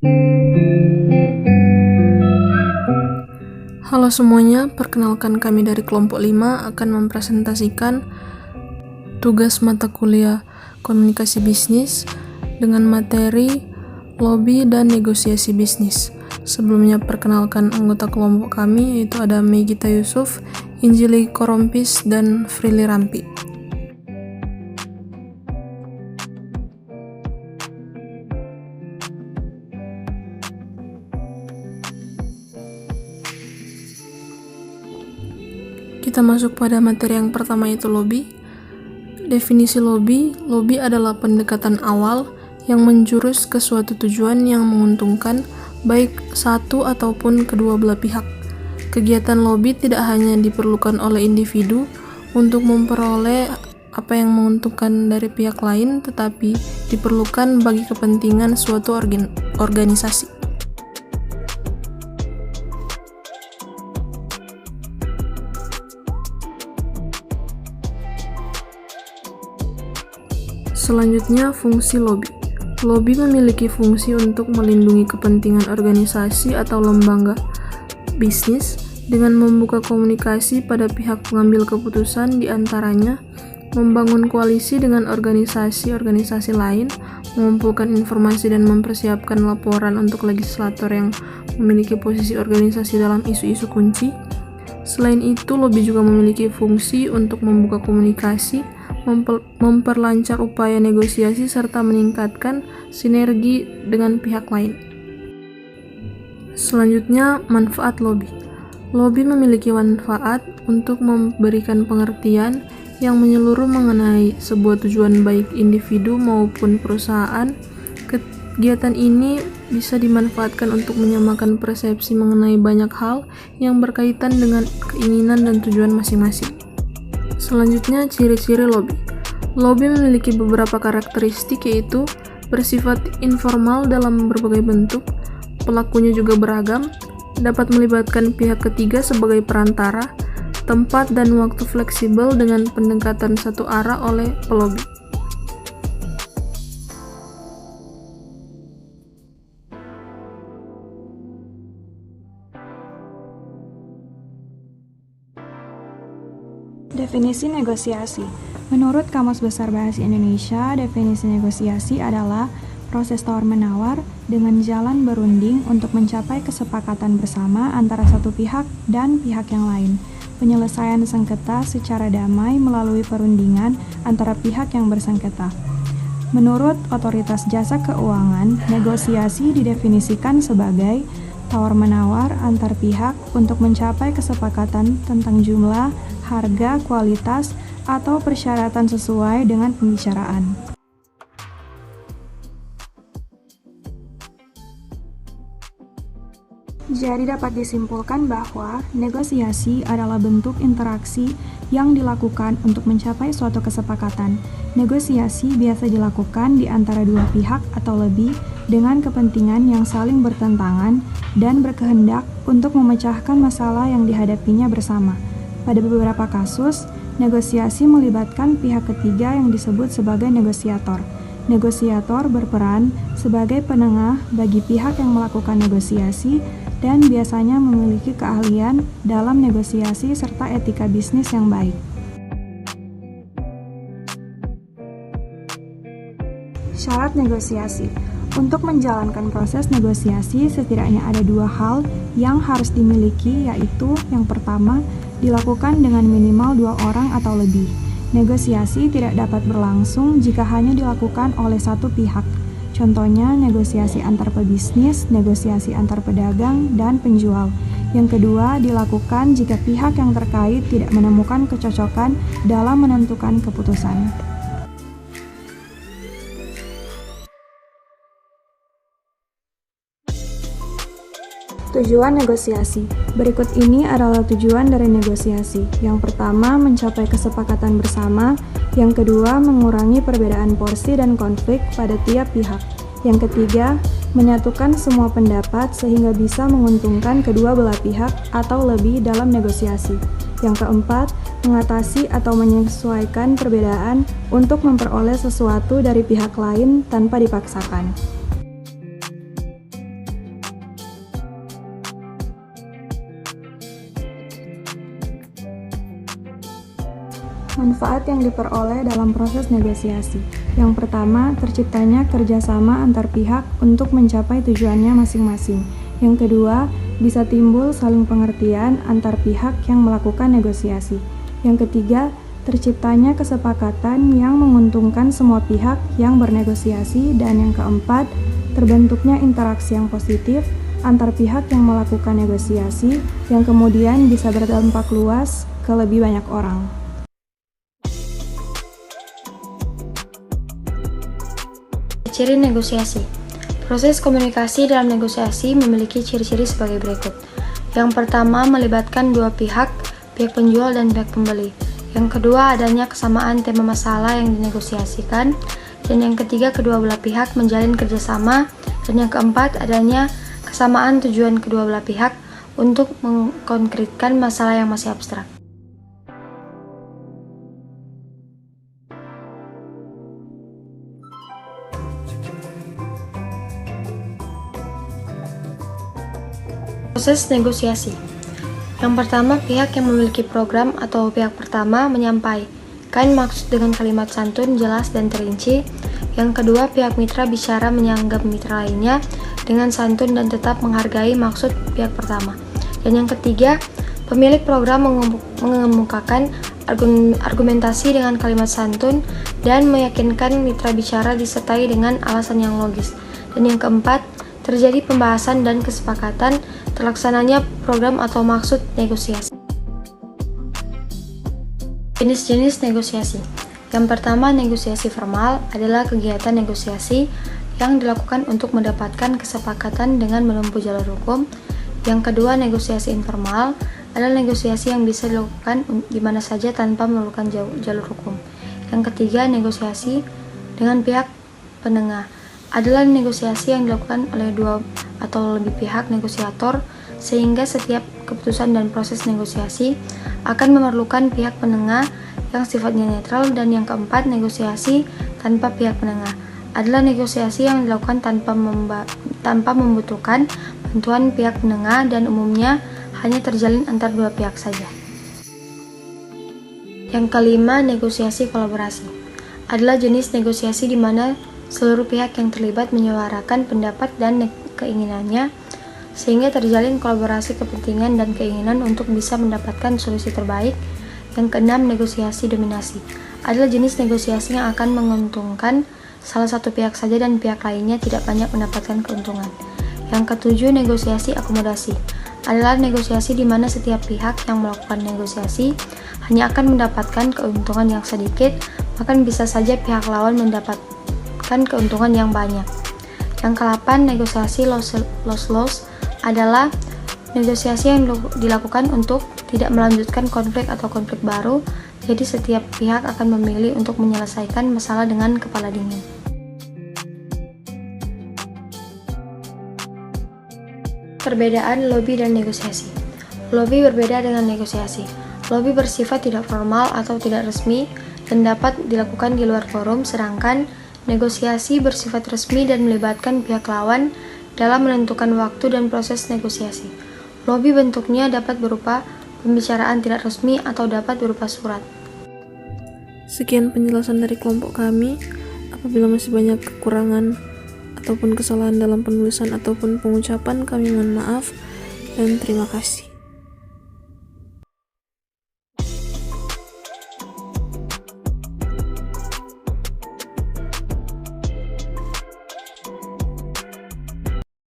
Halo semuanya, perkenalkan kami dari kelompok 5 akan mempresentasikan tugas mata kuliah komunikasi bisnis dengan materi lobby dan negosiasi bisnis. Sebelumnya perkenalkan anggota kelompok kami, yaitu ada Megita Yusuf, Injili Korompis, dan Frili Rampi. Kita masuk pada materi yang pertama, yaitu lobby. Definisi lobby adalah pendekatan awal yang menjurus ke suatu tujuan yang menguntungkan baik satu ataupun kedua belah pihak. Kegiatan lobby tidak hanya diperlukan oleh individu untuk memperoleh apa yang menguntungkan dari pihak lain, tetapi diperlukan bagi kepentingan suatu organisasi. Selanjutnya, fungsi lobby. Lobby memiliki fungsi untuk melindungi kepentingan organisasi atau lembaga bisnis dengan membuka komunikasi pada pihak pengambil keputusan, di antaranya membangun koalisi dengan organisasi-organisasi lain, mengumpulkan informasi dan mempersiapkan laporan untuk legislator yang memiliki posisi organisasi dalam isu-isu kunci. Selain itu, lobby juga memiliki fungsi untuk membuka komunikasi, memperlancar upaya negosiasi, serta meningkatkan sinergi dengan pihak lain. Selanjutnya, manfaat lobby. Lobby memiliki manfaat untuk memberikan pengertian yang menyeluruh mengenai sebuah tujuan baik individu maupun perusahaan. Kegiatan ini bisa dimanfaatkan untuk menyamakan persepsi mengenai banyak hal yang berkaitan dengan keinginan dan tujuan masing-masing. Selanjutnya, ciri-ciri lobby. Lobby memiliki beberapa karakteristik, yaitu bersifat informal dalam berbagai bentuk, pelakunya juga beragam, dapat melibatkan pihak ketiga sebagai perantara, tempat dan waktu fleksibel dengan pendekatan satu arah oleh pelobi. Definisi negosiasi. Menurut Kamus Besar Bahasa Indonesia, definisi negosiasi adalah proses tawar-menawar dengan jalan berunding untuk mencapai kesepakatan bersama antara satu pihak dan pihak yang lain. Penyelesaian sengketa secara damai melalui perundingan antara pihak yang bersengketa. Menurut Otoritas Jasa Keuangan, negosiasi didefinisikan sebagai tawar-menawar antar pihak untuk mencapai kesepakatan tentang jumlah, harga, kualitas, atau persyaratan sesuai dengan pembicaraan. Jadi dapat disimpulkan bahwa negosiasi adalah bentuk interaksi yang dilakukan untuk mencapai suatu kesepakatan. Negosiasi biasa dilakukan di antara dua pihak atau lebih dengan kepentingan yang saling bertentangan dan berkehendak untuk memecahkan masalah yang dihadapinya bersama. Pada beberapa kasus, negosiasi melibatkan pihak ketiga yang disebut sebagai negosiator. Negosiator berperan sebagai penengah bagi pihak yang melakukan negosiasi dan biasanya memiliki keahlian dalam negosiasi serta etika bisnis yang baik. Syarat negosiasi. Untuk menjalankan proses negosiasi, setidaknya ada dua hal yang harus dimiliki, yaitu yang pertama, dilakukan dengan minimal 2 orang atau lebih. Negosiasi tidak dapat berlangsung jika hanya dilakukan oleh satu pihak. Contohnya, negosiasi antar pebisnis, negosiasi antar pedagang, dan penjual. Yang kedua, dilakukan jika pihak yang terkait tidak menemukan kecocokan dalam menentukan keputusan. Tujuan negosiasi. Berikut ini adalah tujuan dari negosiasi. Yang pertama, mencapai kesepakatan bersama. Yang kedua, mengurangi perbedaan porsi dan konflik pada tiap pihak. Yang ketiga, menyatukan semua pendapat sehingga bisa menguntungkan kedua belah pihak atau lebih dalam negosiasi. Yang keempat, mengatasi atau menyesuaikan perbedaan untuk memperoleh sesuatu dari pihak lain tanpa dipaksakan. Manfaat yang diperoleh dalam proses negosiasi. Yang pertama, terciptanya kerjasama antar pihak untuk mencapai tujuannya masing-masing. Yang kedua, bisa timbul saling pengertian antar pihak yang melakukan negosiasi. Yang ketiga, terciptanya kesepakatan yang menguntungkan semua pihak yang bernegosiasi. Dan yang keempat, terbentuknya interaksi yang positif antar pihak yang melakukan negosiasi yang kemudian bisa berdampak luas ke lebih banyak orang. Ciri negosiasi. Proses komunikasi dalam negosiasi memiliki ciri-ciri sebagai berikut. Yang pertama, melibatkan dua pihak penjual dan pihak pembeli. Yang kedua, adanya kesamaan tema masalah yang dinegosiasikan. Dan yang ketiga, kedua belah pihak menjalin kerjasama. Dan yang keempat, adanya kesamaan tujuan kedua belah pihak untuk mengkonkretkan masalah yang masih abstrak. Proses negosiasi. Yang pertama, pihak yang memiliki program atau pihak pertama menyampaikan maksud dengan kalimat santun, jelas, dan terinci. Yang kedua, pihak mitra bicara menyanggah mitra lainnya dengan santun dan tetap menghargai maksud pihak pertama. Dan yang ketiga, pemilik program mengemukakan argumentasi dengan kalimat santun dan meyakinkan mitra bicara disertai dengan alasan yang logis. Dan yang keempat, terjadi pembahasan dan kesepakatan terlaksananya program atau maksud negosiasi. Jenis-jenis negosiasi. Yang pertama, negosiasi formal adalah kegiatan negosiasi yang dilakukan untuk mendapatkan kesepakatan dengan menempuh jalur hukum. Yang kedua, negosiasi informal adalah negosiasi yang bisa dilakukan di mana saja tanpa memerlukan jalur hukum. Yang ketiga, negosiasi dengan pihak penengah adalah negosiasi yang dilakukan oleh dua atau lebih pihak negosiator, sehingga setiap keputusan dan proses negosiasi akan memerlukan pihak penengah yang sifatnya netral. Dan yang keempat, negosiasi tanpa pihak penengah adalah negosiasi yang dilakukan tanpa membutuhkan bantuan pihak penengah dan umumnya hanya terjalin antar dua pihak saja. Yang kelima, negosiasi kolaborasi adalah jenis negosiasi di mana seluruh pihak yang terlibat menyuarakan pendapat dan keinginannya sehingga terjalin kolaborasi kepentingan dan keinginan untuk bisa mendapatkan solusi terbaik. Yang keenam, negosiasi dominasi adalah jenis negosiasi yang akan menguntungkan salah satu pihak saja dan pihak lainnya tidak banyak mendapatkan keuntungan. Yang ketujuh, negosiasi akomodasi adalah negosiasi di mana setiap pihak yang melakukan negosiasi hanya akan mendapatkan keuntungan yang sedikit, bahkan bisa saja pihak lawan mendapatkan keuntungan yang banyak. Yang ke-8, negosiasi loss-loss adalah negosiasi yang dilakukan untuk tidak melanjutkan konflik atau konflik baru, jadi setiap pihak akan memilih untuk menyelesaikan masalah dengan kepala dingin. Perbedaan lobby dan negosiasi. Lobby berbeda dengan negosiasi. Lobby bersifat tidak formal atau tidak resmi dan dapat dilakukan di luar forum, sedangkan negosiasi bersifat resmi dan melibatkan pihak lawan dalam menentukan waktu dan proses negosiasi. Lobby bentuknya dapat berupa pembicaraan tidak resmi atau dapat berupa surat. Sekian penjelasan dari kelompok kami. Apabila masih banyak kekurangan ataupun kesalahan dalam penulisan ataupun pengucapan, kami mohon maaf dan terima kasih.